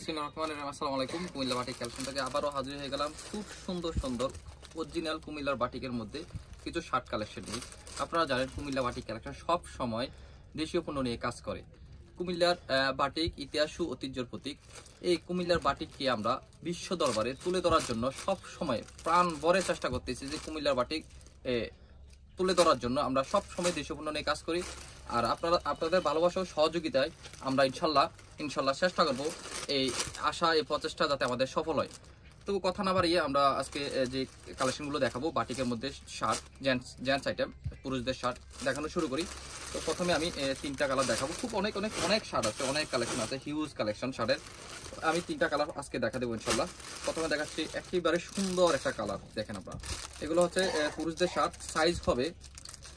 আসসালামু আলাইকুম। Comilla batik collection থেকে আবারও হাজির হয়ে গেলাম খুব সুন্দর সুন্দর অরিজিনাল কুমিল্লার বাটিকের মধ্যে কিছু শার্ট কালেকশন নিয়ে। আপনারা জানেন কুমিল্লা বাটিক কালেকশন সব সময় দেশীয় পণ্য নিয়ে কাজ করে। কুমিল্লার বাটিক ইতিহাস ও ঐতিহ্যের প্রতীক। এই কুমিল্লার বাটিককে আমরা বিশ্ব দরবারে তুলে ধরার জন্য সব সময় প্রাণ ভরে চেষ্টা করতেছি যে কুমিল্লার বাটিক তুলে ধরার জন্য আমরা সব সময় দেশীয় পণ্য নিয়ে কাজ করি। আর আপনাদের ভালোবাসা ও সহযোগিতায় আমরা ইনশাল্লাহ চেষ্টা করব এই আশা এই প্রচেষ্টা যাতে আমাদের সফল হয়। তো কথা না বাড়িয়ে আমরা আজকে যে কালেকশনগুলো দেখাবো বাটিকের মধ্যে শার্ট জেন্টস আইটেম পুরুষদের শার্ট দেখানো শুরু করি। তো প্রথমে আমি তিনটা কালার দেখাবো। খুব অনেক শার্ট আছে, অনেক কালেকশন আছে, হিউজ কালেকশন শার্টের। আমি তিনটা কালার আজকে দেখা দেবো ইনশাল্লাহ। প্রথমে দেখাচ্ছি একেবারে সুন্দর একটা কালার, দেখেন আপনারা। এগুলো হচ্ছে পুরুষদের শার্ট, সাইজ হবে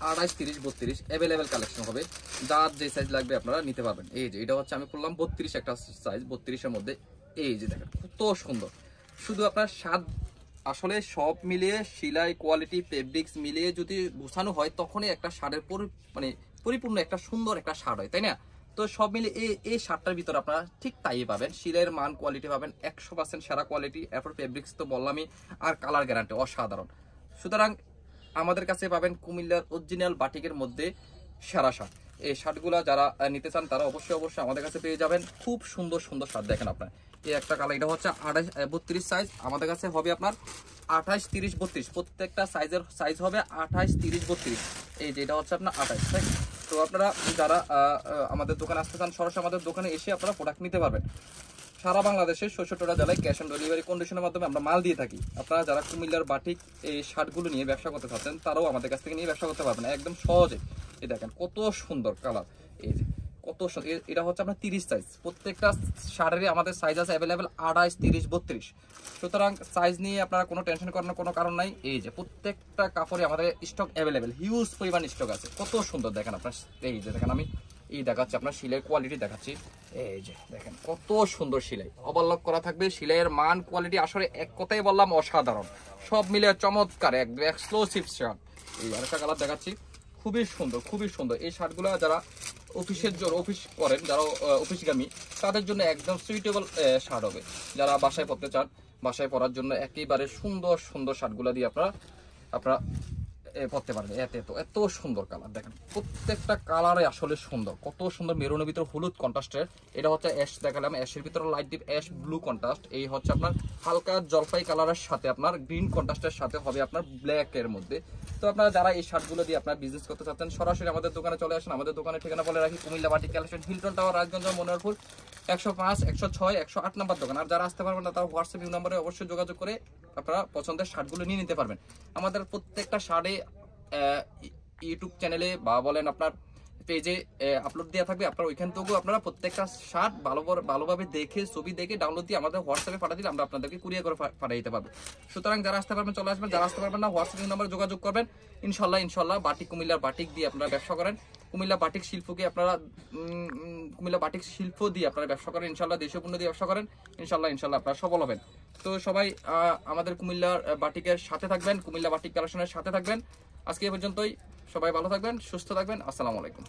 28, 30, 32 অ্যাভেলেবেল কালেকশন হবে। যার যে সাইজ লাগবে আপনারা নিতে পারবেন। এই যে এটা হচ্ছে আমি করলাম 32 একটা সাইজ, 32-এর মধ্যে। এই যে দেখেন কত সুন্দর। শুধু আপনার শার্ট আসলে সব মিলিয়ে সেলাই কোয়ালিটি ফেব্রিক্স মিলিয়ে যদি গোছানো হয় তখনই একটা শার্টের পরিপূর্ণ একটা সুন্দর একটা শার্ট হয়, তাই না? তো সব মিলিয়ে এই শার্টটার ভিতরে আপনারা ঠিক তাই পাবেন। সেলাইয়ের মান কোয়ালিটি পাবেন 100% সেরা কোয়ালিটি। এরপর ফেব্রিক্স তো বললামই, আর কালার গ্যারান্টি অসাধারণ। সুতরাং আমাদের কাছে পাবেন কুমিল্লার অরিজিনাল বাটিকের মধ্যে সেরা শার্ট। এই শার্টগুলো যারা নিতে চান তারা অবশ্যই আমাদের কাছে পেয়ে যাবেন। খুব সুন্দর সুন্দর শার্ট দেখেন আপনার। এই একটা কালার, এটা হচ্ছে 32 সাইজ, আমাদের কাছে হবে আপনার 28, 30, 32। প্রত্যেকটা সাইজ হবে 28, 30, 32। এই যে এটা হচ্ছে আপনার 28, তাই? তো আপনারা যারা আমাদের দোকানে আসতে চান সরাসরি আমাদের দোকানে এসে আপনারা প্রোডাক্ট নিতে পারবেন। সারা বাংলাদেশের 66টা জেলায় ক্যাশ অন ডেলিভারি কন্ডিশনের মাধ্যমে আমরা মাল দিয়ে থাকি। আপনারা যারা কুমিল্লার বাটিক এই শার্টগুলো নিয়ে ব্যবসা করতে চাচ্ছেন তারাও আমাদের কাছ থেকে নিয়ে ব্যবসা করতে পারবেন একদম সহজে। এই দেখেন কত সুন্দর কালার, এই যে কত সুন্দর। এটা হচ্ছে আপনার 30 সাইজ। প্রত্যেকটা শার্টেরই আমাদের সাইজ আছে অ্যাভেলেবেল 28, 30, 32। সুতরাং সাইজ নিয়ে আপনারা কোনো টেনশন করার কোনো কারণ নাই। এই যে প্রত্যেকটা কাপড়ে আমাদের স্টক অ্যাভেলেবেল, হিউজ পরিমাণ স্টক আছে। কত সুন্দর দেখেন আপনার। এই যে দেখেন আমি দেখাচ্ছি আপনার সেলাই কোয়ালিটি দেখাচ্ছি। এই যে দেখেন কত সুন্দর সেলাই, ওভারলক করা থাকবে। সেলাইয়ের মান কোয়ালিটি আসলে এক কথাই বললাম অসাধারণ। সব মিলে চমৎকার একদম এক্সক্লুসিভ শার্ট। এই আরেকটা কালার দেখাচ্ছি, খুবই সুন্দর। এই শার্টগুলো যারা অফিস করেন, যারা অফিসগামী, তাদের জন্য একদম সুইটেবল শার্ট হবে। যারা বাসায় পরতে চান, বাসায় পরার জন্য একেবারে সুন্দর শার্টগুলো দিয়ে আপনারা পড়তে পারবে। এত সুন্দর কালার দেখেন, প্রত্যেকটা কালারে আসলে সুন্দর। কত সুন্দর মেরুনের ভিতর হলুদ কন্ট্রাস্টের। এটা হচ্ছে অ্যাশ দেখালাম, অ্যাশের ভিতরে light deep ash blue contrast. এই হচ্ছে আপনার হালকা জলপাই কালারের সাথে আপনার গ্রিন কন্ট্রাস্টের সাথে হবে আপনার ব্ল্যাক এর মধ্যে। তো আপনারা যারা এই শার্টগুলো দিয়ে আপনার বিজনেস করতে চাচ্ছেন সরাসরি আমাদের দোকানে চলে আসেন। আমাদের দোকানের ঠিকানা বলে রাখি, Comilla batik collection, Hilton tower, Rajganj, Manoharpur, 105, 106, 108 number দোকান। আর যারা আসতে পারবেন না তারা হোয়াটসঅ্যাপ নাম্বারে অবশ্যই যোগাযোগ করে আপনারা পছন্দের শার্টগুলো নিয়ে নিতে পারবেন। আমাদের প্রত্যেকটা শার্টে ইউটিউব চ্যানেলে বা বলেন আপনার পেজে আপলোড দেওয়া থাকবে। আপনার ওইখান থেকেও আপনারা প্রত্যেকটা শার্ট ভালোভাবে দেখে ছবি দেখে ডাউনলোড দিয়ে আমাদের হোয়াটসঅ্যাপে পাঠিয়ে দিলে আমরা আপনাদেরকে কুরিয়ার করে পাঠিয়ে দিতে পারবো। সুতরাং যারা আসতে পারবেন চলে আসবেন, যারা আসতে পারবেন না হোয়াটসঅ্যাপ নাম্বারে যোগাযোগ করবেন। ইনশাল্লাহ বাটিক, কুমিল্লার বাটিক দিয়ে আপনারা ব্যবসা করেন। কুমিল্লা বাটিক শিল্পকে আপনারা কুমিল্লা বাটিক শিল্প দিয়ে আপনারা ব্যবসা করেন। ইনশাল্লাহ দেশীয় পণ্য দিয়ে ব্যবসা করেন। ইনশাল্লাহ আপনারা সফল হবেন। তো সবাই আমাদের কুমিল্লার বাটিকের সাথে থাকবেন, কুমিল্লা বাটিক কালেকশনের সাথে থাকবেন। আজকে এ পর্যন্তই। সবাই ভালো থাকবেন, সুস্থ থাকবেন। আসসালামু আলাইকুম।